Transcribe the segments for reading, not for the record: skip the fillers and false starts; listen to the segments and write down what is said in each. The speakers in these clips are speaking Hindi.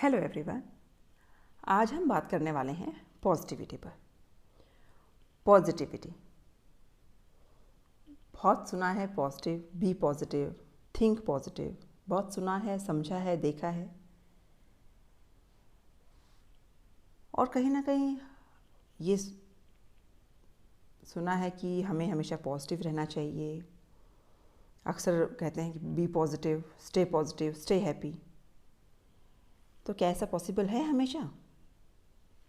Hello everyone. आज हम बात करने वाले हैं पॉजिटिविटी पर। पॉजिटिविटी बहुत सुना है, positive, be positive, think positive, बहुत सुना है, समझा है, देखा है। और कहीं ना कहीं ये सुना है कि हमें हमेशा पॉजिटिव रहना चाहिए। अक्सर कहते हैं कि बी पॉजिटिव, स्टे हैप्पी। तो क्या ऐसा पॉसिबल है हमेशा?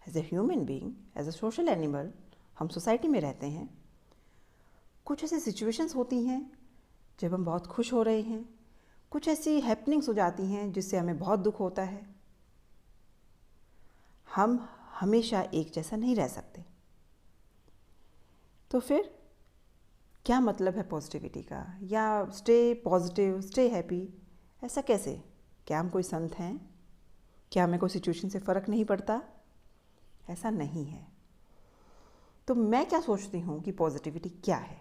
As a human being, as a social animal, हम सोसाइटी में रहते हैं। कुछ ऐसी सिचुएशंस होती हैं जब हम बहुत खुश हो रहे हैं, कुछ ऐसी हैपनिंग्स हो जाती हैं जिससे हमें बहुत दुख होता है। हम हमेशा एक जैसा नहीं रह सकते। तो फिर क्या मतलब है पॉजिटिविटी का, या स्टे पॉजिटिव, स्टे हैप्पी, ऐसा कैसे? क्या हम कोई संत हैं? क्या हमें कोई सिचुएशन से फ़र्क नहीं पड़ता? ऐसा नहीं है। तो मैं क्या सोचती हूँ कि पॉजिटिविटी क्या है।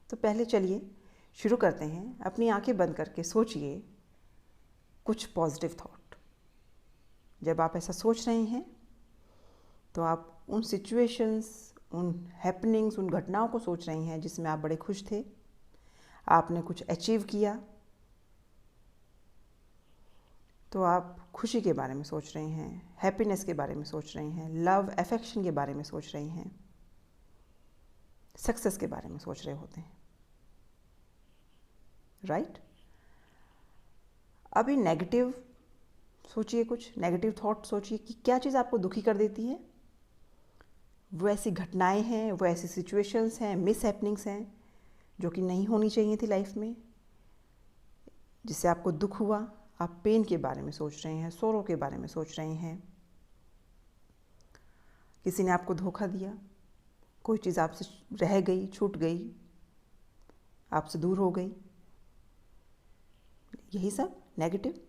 तो पहले चलिए शुरू करते हैं। अपनी आंखें बंद करके सोचिए कुछ पॉजिटिव थॉट। जब आप ऐसा सोच रहे हैं तो आप उन सिचुएशंस, उन हैपनिंग्स, उन घटनाओं को सोच रहे हैं जिसमें आप बड़े खुश थे, आपने कुछ अचीव किया। तो आप खुशी के बारे में सोच रहे हैं, हैप्पीनेस के बारे में सोच रहे हैं, लव, अफेक्शन के बारे में सोच रहे हैं, सक्सेस के बारे में सोच रहे होते हैं, राइट? अभी नेगेटिव सोचिए, कुछ नेगेटिव थॉट सोचिए कि क्या चीज़ आपको दुखी कर देती है। वो ऐसी घटनाएं हैं, वो ऐसी सिचुएशंस हैं, मिस हैपनिंग्स हैं जो कि नहीं होनी चाहिए थी लाइफ में, जिससे आपको दुख हुआ। आप पेन के बारे में सोच रहे हैं, सोरो के बारे में सोच रहे हैं। किसी ने आपको धोखा दिया, कोई चीज़ आपसे रह गई, छूट गई, आपसे दूर हो गई, यही सब नेगेटिव।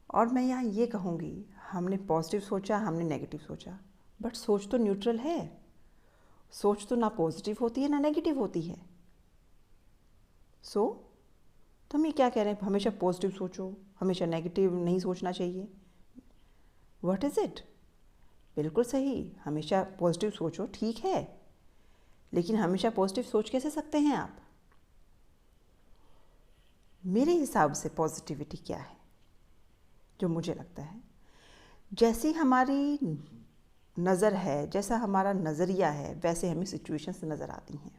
और मैं यहाँ ये कहूँगी, हमने पॉजिटिव सोचा, हमने नेगेटिव सोचा, बट सोच तो न्यूट्रल है। सोच तो ना पॉजिटिव होती है ना नेगेटिव होती है। तो हम ये क्या कह रहे हैं, हमेशा पॉजिटिव सोचो, हमेशा नेगेटिव नहीं सोचना चाहिए। What is it? बिल्कुल सही, हमेशा पॉजिटिव सोचो, ठीक है, लेकिन हमेशा पॉजिटिव सोच कैसे सकते हैं आप? मेरे हिसाब से पॉजिटिविटी क्या है, जो मुझे लगता है, जैसी हमारी नज़र है, जैसा हमारा नज़रिया है, वैसे हमें सिचुएशंस नज़र आती हैं।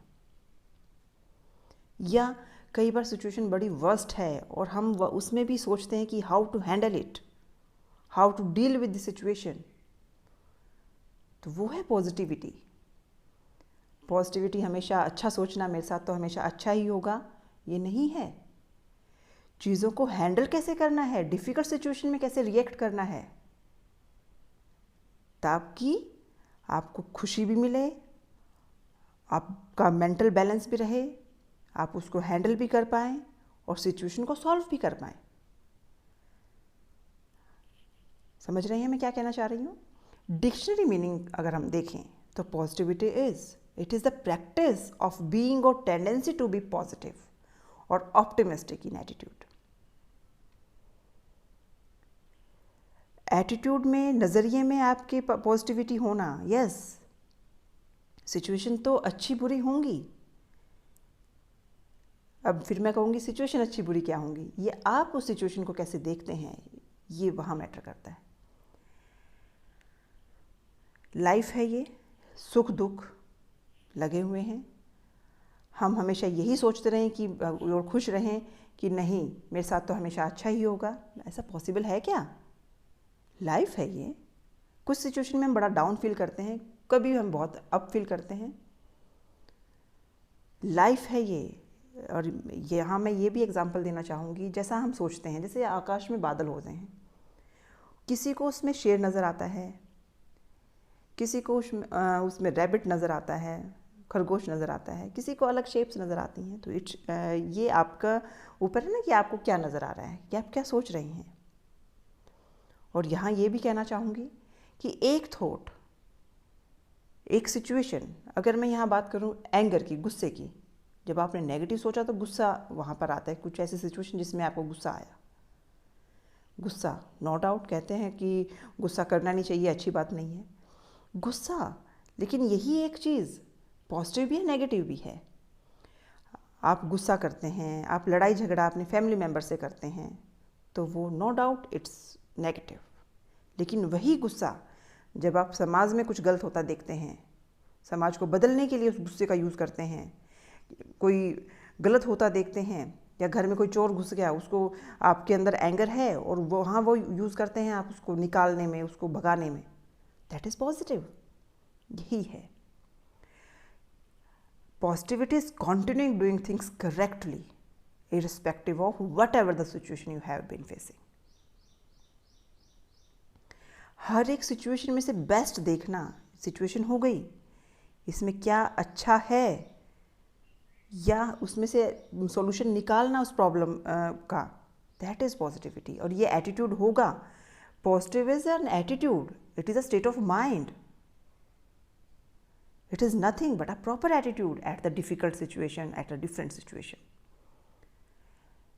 या कई बार सिचुएशन बड़ी वर्स्ट है और हम उसमें भी सोचते हैं कि how to handle it, how to deal with the situation. तो वो है पॉजिटिविटी। पॉजिटिविटी हमेशा अच्छा सोचना, मेरे साथ तो हमेशा अच्छा ही होगा, ये नहीं है। चीज़ों को हैंडल कैसे करना है, डिफ़िकल्ट सिचुएशन में कैसे रिएक्ट करना है, ताकि आपको खुशी भी मिले, आपका मेंटल बैलेंस भी रहे, आप उसको हैंडल भी कर पाएँ और सिचुएशन को सॉल्व भी कर पाएँ। समझ रही हैं मैं क्या कहना चाह रही हूँ? डिक्शनरी मीनिंग अगर हम देखें तो positivity it is the practice of being और टेंडेंसी टू बी पॉजिटिव और ऑप्टिमिस्टिक इन एटीट्यूड। एटीट्यूड में, नज़रिए में आपके पॉजिटिविटी होना, यस, सिचुएशन तो अच्छी बुरी होंगी। अब फिर मैं कहूँगी सिचुएशन अच्छी बुरी क्या होंगी, ये आप उस सिचुएशन को कैसे देखते हैं, ये वहाँ मैटर करता है। लाइफ है ये, सुख दुख लगे हुए हैं। हम हमेशा यही सोचते रहें कि और खुश रहें कि नहीं, मेरे साथ तो हमेशा अच्छा ही होगा। ऐसा पॉसिबल है क्या? लाइफ है ये। कुछ सिचुएशन में हम बड़ा डाउन फील करते हैं, कभी हम बहुत अप फील करते हैं। लाइफ है ये। और यहाँ मैं ये भी एग्जांपल देना चाहूँगी, जैसा हम सोचते हैं, जैसे आकाश में बादल होते हैं, किसी को उसमें शेर नज़र आता है, किसी को उसमें रैबिट नज़र आता है, खरगोश नज़र आता है, किसी को अलग शेप्स नज़र आती हैं। तो ये आपका ऊपर है ना कि आपको क्या नज़र आ रहा है, कि आप क्या सोच रहे हैं। और यहाँ ये भी कहना चाहूँगी कि एक थॉट, एक सिचुएशन, अगर मैं यहाँ बात करूँ एंगर की, गुस्से की, जब आपने नेगेटिव सोचा तो गुस्सा वहाँ पर आता है, कुछ ऐसी सिचुएशन जिसमें आपको गुस्सा आया। गुस्सा, नो डाउट कहते हैं कि गुस्सा करना नहीं चाहिए, अच्छी बात नहीं है गुस्सा, लेकिन यही एक चीज़ पॉजिटिव भी है, नेगेटिव भी है। आप गुस्सा करते हैं, आप लड़ाई झगड़ा अपने फैमिली मेम्बर से करते हैं, तो वो नो डाउट इट्स नेगेटिव। लेकिन वही गुस्सा जब आप समाज में कुछ गलत होता देखते हैं, समाज को बदलने के लिए उस गुस्से का यूज़ करते हैं, कोई गलत होता देखते हैं, या घर में कोई चोर घुस गया, उसको आपके अंदर एंगर है और वहाँ वो यूज़ करते हैं आप उसको निकालने में, उसको भगाने में, दैट इज़ पॉजिटिव। यही है positivity, is continuing doing things correctly irrespective of whatever the situation you have been facing. हर एक सिचुएशन में से बेस्ट देखना, सिचुएशन हो गई, इसमें क्या अच्छा है, या उसमें से सॉल्यूशन निकालना उस प्रॉब्लम का, दैट इज़ पॉजिटिविटी। और ये एटीट्यूड होगा। Positive is an attitude, it is a state of mind, it is nothing but a proper attitude at the difficult situation, at a different situation.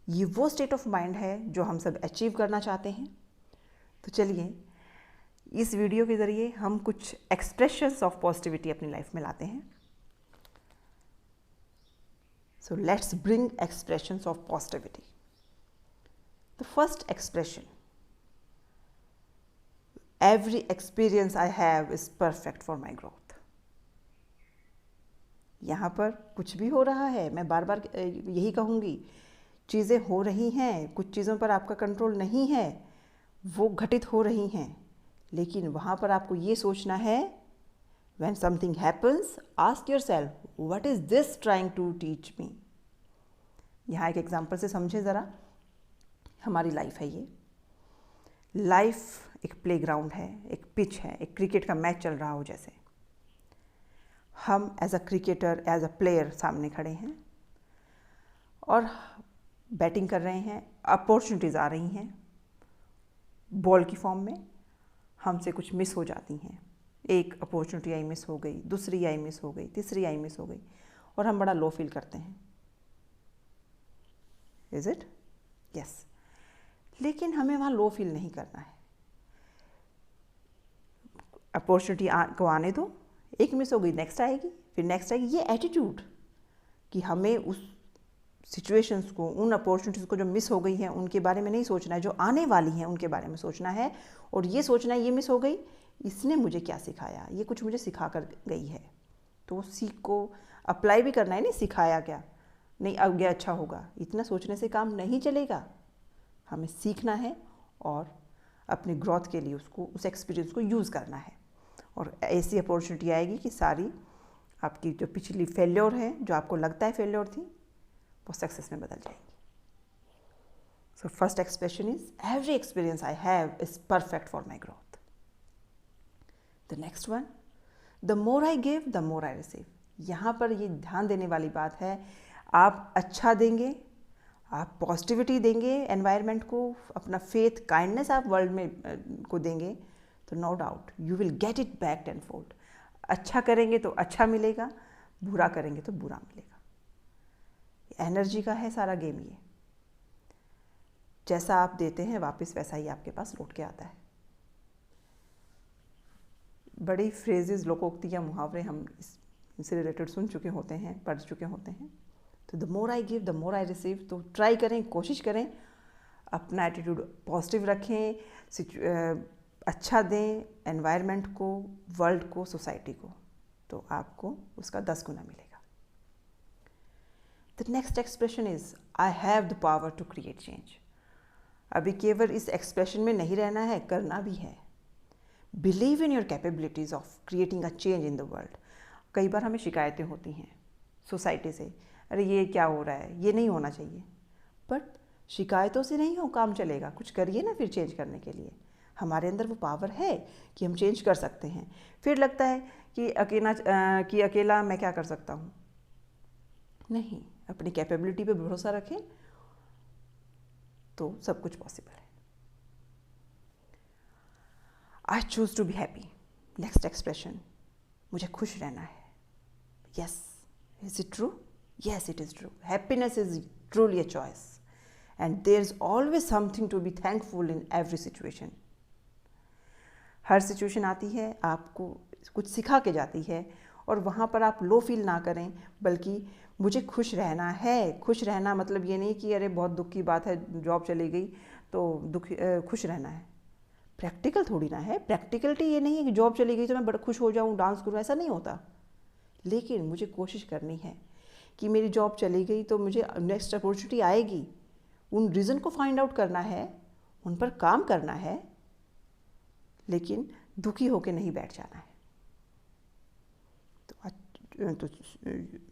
ये वो स्टेट ऑफ माइंड है जो हम सब अचीव करना चाहते हैं। तो चलिए इस वीडियो के ज़रिए हम कुछ एक्सप्रेशंस ऑफ पॉजिटिविटी अपनी लाइफ में लाते हैं। So let's bring expressions of positivity. The first expression, every experience I have is perfect for my growth. यहाँ पर कुछ भी हो रहा है, मैं बार बार यही कहूँगी, चीज़ें हो रही हैं, कुछ चीज़ों पर आपका कंट्रोल नहीं है, वो घटित हो रही हैं, लेकिन वहाँ पर आपको ये सोचना है, when something happens, ask yourself, what is this trying to teach me? यहाँ एक एग्जाम्पल से समझे ज़रा। हमारी लाइफ है ये, लाइफ एक प्लेग्राउंड है, एक पिच है, एक क्रिकेट का मैच चल रहा हो जैसे। हम as a cricketer, as a player सामने खड़े हैं और बैटिंग कर रहे हैं, अपॉर्चुनिटीज़ आ रही हैं बॉल की फॉर्म में, हमसे कुछ मिस हो जाती हैं। एक अपॉर्चुनिटी आई मिस हो गई, दूसरी आई मिस हो गई, तीसरी आई मिस हो गई, और हम बड़ा लो फील करते हैं। Is it? यस। लेकिन हमें वहाँ लो फील नहीं करना है। अपॉर्चुनिटी को आने दो, एक मिस हो गई, नेक्स्ट आएगी, फिर नेक्स्ट आएगी। ये एटीट्यूड कि हमें उस सिचुएशंस को, उन अपॉर्चुनिटीज़ को जो मिस हो गई हैं उनके बारे में नहीं सोचना है, जो आने वाली हैं उनके बारे में सोचना है। और ये सोचना है, ये मिस हो गई, इसने मुझे क्या सिखाया, ये कुछ मुझे सिखा कर गई है, तो उस सीख को अप्लाई भी करना है। नहीं सिखाया क्या, नहीं अब गया अच्छा होगा, इतना सोचने से काम नहीं चलेगा। हमें सीखना है और अपने ग्रोथ के लिए उसको, उस एक्सपीरियंस को यूज़ करना है। और ऐसी अपॉर्चुनिटी आएगी कि सारी आपकी जो पिछली फेल्योर है, जो आपको लगता है फेल्योर थी, वो सक्सेस में बदल जाएंगी। So first expression is, every experience I have is perfect for my growth. The next one, the more I give the more I receive. यहाँ पर ये ध्यान देने वाली बात है, आप अच्छा देंगे, आप पॉजिटिविटी देंगे एनवायरनमेंट को, अपना फेथ, काइंडनेस आप वर्ल्ड में को देंगे, तो no doubt you will get it back tenfold. अच्छा करेंगे तो अच्छा मिलेगा, बुरा करेंगे तो बुरा मिलेगा। एनर्जी का है सारा गेम ये। जैसा आप देते हैं वापस वैसा ही आपके पास लौट के आता है। बड़ी फ्रेजेस, लोकोक्तियाँ, मुहावरे हम इससे रिलेटेड सुन चुके होते हैं, पढ़ चुके होते हैं। तो the more I give the more I receive. तो ट्राई करें, कोशिश करें, अपना एटीट्यूड पॉजिटिव रखें, अच्छा दें एनवायरनमेंट को, वर्ल्ड को, सोसाइटी को, तो आपको उसका 10 गुना मिलेगा। The next expression is, I have the power to create change. अभी केवल इस एक्सप्रेशन में नहीं रहना है, करना भी है। Believe in your capabilities of creating a change in the world. कई बार हमें शिकायतें होती हैं सोसाइटी से, अरे ये क्या हो रहा है, ये नहीं होना चाहिए। बट शिकायतों से नहीं हो काम चलेगा, कुछ करिए ना फिर चेंज करने के लिए। हमारे अंदर वो पावर है कि हम चेंज कर सकते हैं। फिर लगता है कि अकेला मैं क्या कर सकता हूँ। नहीं, अपनी कैपेबिलिटी पे भरोसा रखें तो सब कुछ पॉसिबल है। I choose to be happy. Next expression, मुझे खुश रहना है। Yes, is it true? Yes, it is true. Happiness is truly a choice and there is always something to be thankful in every situation. हर सिचुएशन आती है, आपको कुछ सिखा के जाती है, और वहाँ पर आप लो फील ना करें, बल्कि मुझे खुश रहना है। खुश रहना मतलब ये नहीं कि अरे बहुत दुख की बात है, जॉब चली गई तो खुश रहना है। प्रैक्टिकल थोड़ी ना है। प्रैक्टिकलिटी ये नहीं है कि जॉब चली गई तो मैं बड़ा खुश हो जाऊँ, डांस करूँ, ऐसा नहीं होता। लेकिन मुझे कोशिश करनी है कि मेरी जॉब चली गई तो मुझे नेक्स्ट अपॉर्चुनिटी आएगी, उन रीज़न को फाइंड आउट करना है, उन पर काम करना है, लेकिन दुखी होकर नहीं बैठ जाना है। तो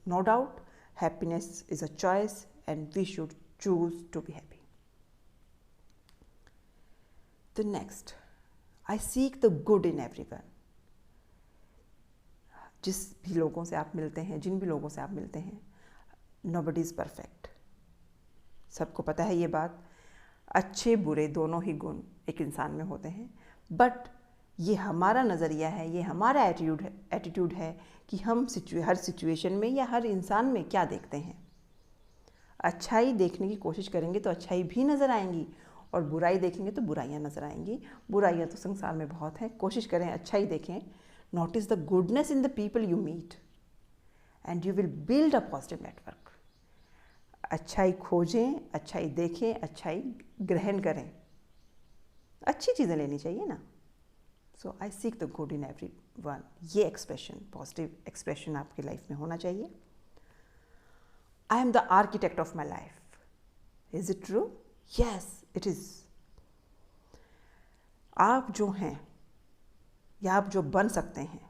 no doubt happiness is a choice and we should choose to be happy. The next, I seek the good in everyone. जिस भी लोगों से आप मिलते हैं, जिन भी लोगों से आप मिलते हैं, नोबडी इज़ परफेक्ट। सबको पता है ये बात। अच्छे बुरे दोनों ही गुण एक इंसान में होते हैं, बट ये हमारा नज़रिया है, ये हमारा एटीट्यूड है कि हम हर सिचुएशन में या हर इंसान में क्या देखते हैं। अच्छाई देखने की कोशिश करेंगे तो अच्छाई भी नज़र आएंगी, और बुराई देखेंगे तो बुराइयां नज़र आएंगी। बुराइयां तो संसार में बहुत हैं, कोशिश करें अच्छाई देखें। Notice the goodness in the people you meet and you will build a positive network. अच्छाई खोजें, अच्छाई देखें, अच्छाई ग्रहण करें। अच्छी चीज़ें लेनी चाहिए ना। So I seek the good in every one. ये एक्सप्रेशन, पॉजिटिव एक्सप्रेशन आपकी लाइफ में होना चाहिए। I am the architect of my life. Is it true? Yes, it is. आप जो हैं या आप जो बन सकते हैं,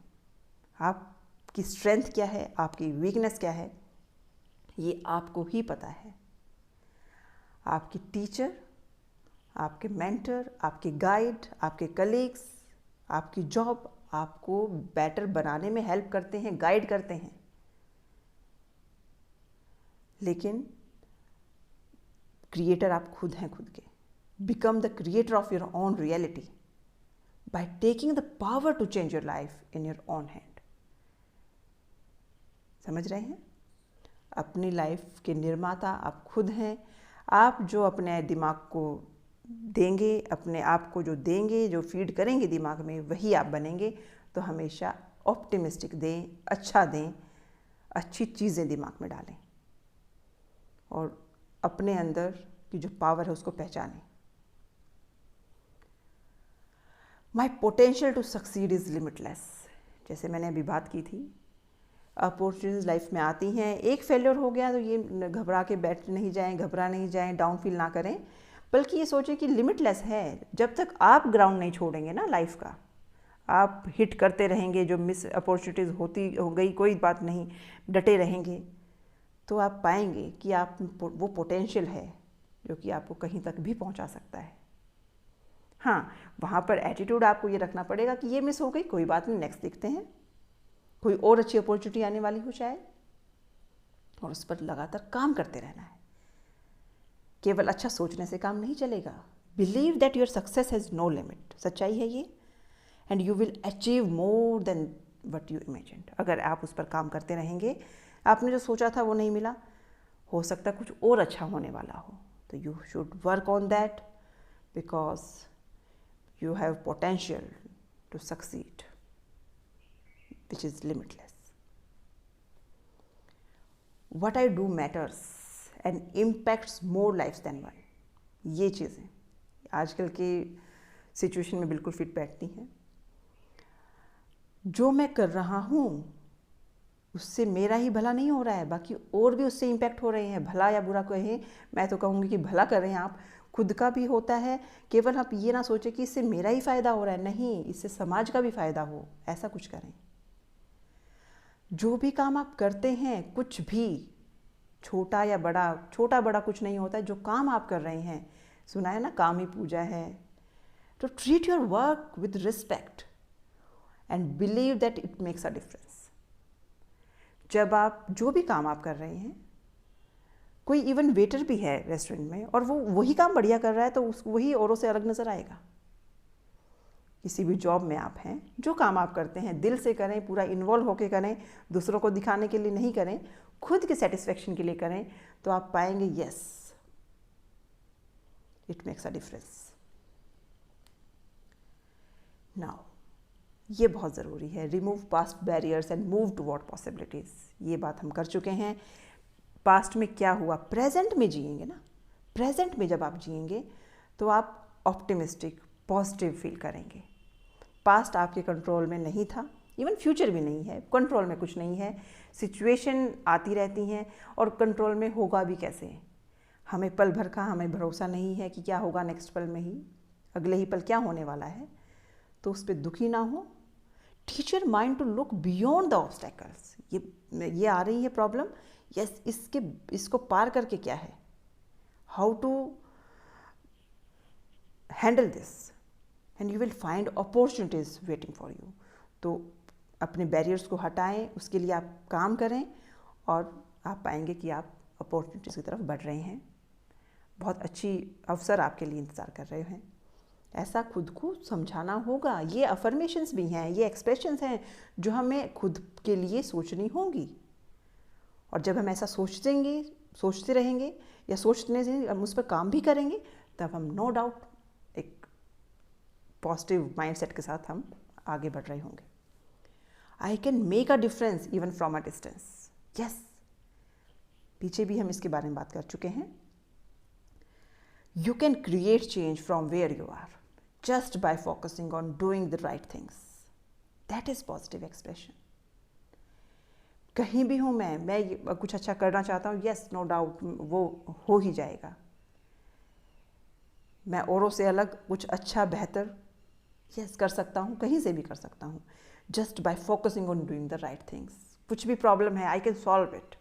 आपकी स्ट्रेंथ क्या है, आपकी वीकनेस क्या है, ये आपको ही पता है। आपकी टीचर, आपके मेंटर, आपके गाइड, आपके कलीग्स, आपकी जॉब आपको बेटर बनाने में हेल्प करते हैं, गाइड करते हैं। लेकिन क्रिएटर आप खुद हैं खुद के। Become the creator of your own reality by taking the power to change your life in your own hand. समझ रहे हैं? अपनी लाइफ के निर्माता आप खुद हैं। आप जो अपने दिमाग को देंगे, अपने आप को जो देंगे, जो फीड करेंगे दिमाग में, वही आप बनेंगे। तो हमेशा ऑप्टिमिस्टिक दें, अच्छा दें, अच्छी चीज़ें दिमाग में डालें, और अपने अंदर की जो पावर है उसको पहचानें। My potential to succeed is limitless. जैसे मैंने अभी बात की थी, अपॉर्चुनिटीज़ लाइफ में आती हैं। एक फेलियर हो गया तो ये घबरा के बैठ नहीं जाएं, घबरा नहीं जाएं, डाउन फील ना करें, बल्कि ये सोचें कि लिमिटलेस है। जब तक आप ग्राउंड नहीं छोड़ेंगे ना लाइफ का, आप हिट करते रहेंगे, जो मिस अपॉर्चुनिटीज़ होती हो गई कोई बात नहीं, डटे रहेंगे, तो आप पाएंगे कि आप वो पोटेंशियल है जो कि आपको कहीं तक भी पहुंचा सकता है। हाँ, वहाँ पर एटीट्यूड आपको ये रखना पड़ेगा कि ये मिस हो गई, कोई बात नहीं, नेक्स्ट देखते हैं, कोई और अच्छी अपॉर्चुनिटी आने वाली हो शायद, और उस पर लगातार काम करते रहना है। केवल अच्छा सोचने से काम नहीं चलेगा। Believe that your success has no limit. सच्चाई है ये। And you will achieve more than what you imagined. अगर आप उस पर काम करते रहेंगे, आपने जो सोचा था वो नहीं मिला, हो सकता है कुछ और अच्छा होने वाला हो। तो you should work on that, because you have potential to succeed, which is limitless. What I do matters and impacts more lives than one. ये चीज़ें आजकल के सिचुएशन में बिल्कुल फिट बैठती हैं। जो मैं कर रहा हूँ उससे मेरा ही भला नहीं हो रहा है, बाकी और भी उससे इम्पैक्ट हो रहे हैं। भला या बुरा कहें, मैं तो कहूँगी कि भला कर रहे हैं आप, खुद का भी होता है। केवल आप ये ना सोचें कि इससे मेरा ही फ़ायदा हो रहा है, नहीं, इससे समाज का भी फ़ायदा हो, ऐसा कुछ करें। जो भी काम आप करते हैं, कुछ भी छोटा या बड़ा, छोटा बड़ा कुछ नहीं होता है। जो काम आप कर रहे हैं, सुना है ना, काम ही पूजा है। तो treat your work with respect and believe that it makes a difference. जब आप जो भी काम आप कर रहे हैं, कोई इवन वेटर भी है रेस्टोरेंट में और वो वही काम बढ़िया कर रहा है, तो वही औरों से अलग नज़र आएगा। किसी भी जॉब में आप हैं, जो काम आप करते हैं दिल से करें, पूरा इन्वॉल्व होकर करें, दूसरों को दिखाने के लिए नहीं करें, खुद के सेटिस्फेक्शन के लिए करें, तो आप पाएंगे yes, it makes a difference. Now ये बहुत ज़रूरी है, remove past barriers and move toward possibilities. ये बात हम कर चुके हैं। पास्ट में क्या हुआ, प्रेजेंट में जिएंगे ना। प्रेजेंट में जब आप जिएंगे तो आप ऑप्टिमिस्टिक पॉजिटिव फील करेंगे। पास्ट आपके कंट्रोल में नहीं था, इवन फ्यूचर भी नहीं है, कंट्रोल में कुछ नहीं है। सिचुएशन आती रहती हैं और कंट्रोल में होगा भी कैसे। हमें पल भर का हमें भरोसा नहीं है कि क्या होगा नेक्स्ट पल में ही, अगले ही पल क्या होने वाला है। तो उस पर दुखी ना हो। Teach your mind to look beyond the obstacles. ये आ रही है प्रॉब्लम, यस, इसको पार करके क्या है, how to handle this, and you will find opportunities waiting for you. तो अपने बैरियर्स को हटाएं, उसके लिए आप काम करें और आप पाएंगे कि आप अपॉर्चुनिटीज़ की तरफ बढ़ रहे हैं। बहुत अच्छी अवसर आपके लिए इंतज़ार कर रहे हैं। ऐसा खुद को समझाना होगा। ये अफर्मेशंस भी हैं, ये एक्सप्रेशंस हैं जो हमें खुद के लिए सोचनी होंगी। और जब हम ऐसा सोचते रहेंगे या सोचने से हम उस पर काम भी करेंगे, तब हम नो डाउट एक पॉजिटिव माइंडसेट के साथ हम आगे बढ़ रहे होंगे। I can make a difference even from a distance. Yes, पीछे भी हम इसके बारे में बात कर चुके हैं। You can create change from where you are just by focusing on doing the right things. That is positive expression. कहीं भी हूँ मैं कुछ अच्छा करना चाहता हूँ, यस, नो डाउट वो हो ही जाएगा। मैं औरों से अलग कुछ अच्छा बेहतर यस कर सकता हूँ, कहीं से भी कर सकता हूँ, just by focusing on doing the right things. कुछ भी प्रॉब्लम है, आई कैन सॉल्व इट।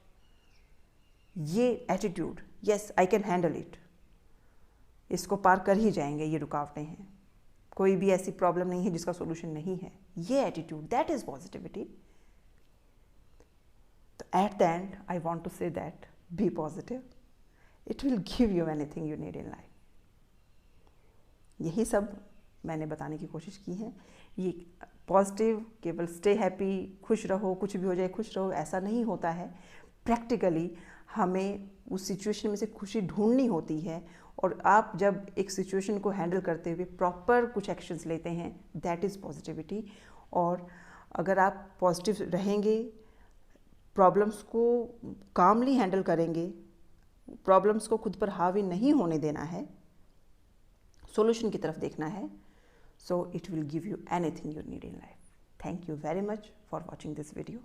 ये attitude, yes, I can handle it, इसको पार कर ही जाएंगे, ये रुकावटें हैं, कोई भी ऐसी प्रॉब्लम नहीं है जिसका सॉल्यूशन नहीं है। ये एटीट्यूड, दैट इज पॉजिटिविटी। तो at the end I want to say that be positive, it will give you anything you need in life. यही सब मैंने बताने की कोशिश की है। ये पॉजिटिव केवल स्टे हैप्पी, खुश रहो, कुछ भी हो जाए खुश रहो, ऐसा नहीं होता है। प्रैक्टिकली हमें उस सिचुएशन में से खुशी ढूंढनी होती है। और आप जब एक सिचुएशन को हैंडल करते हुए प्रॉपर कुछ एक्शंस लेते हैं, दैट इज़ पॉजिटिविटी। और अगर आप पॉजिटिव रहेंगे, प्रॉब्लम्स को कामली हैंडल करेंगे, प्रॉब्लम्स को खुद पर हावी नहीं होने देना है, सॉल्यूशन की तरफ देखना है, so it will give you anything you need in life. Thank you very much for watching this video.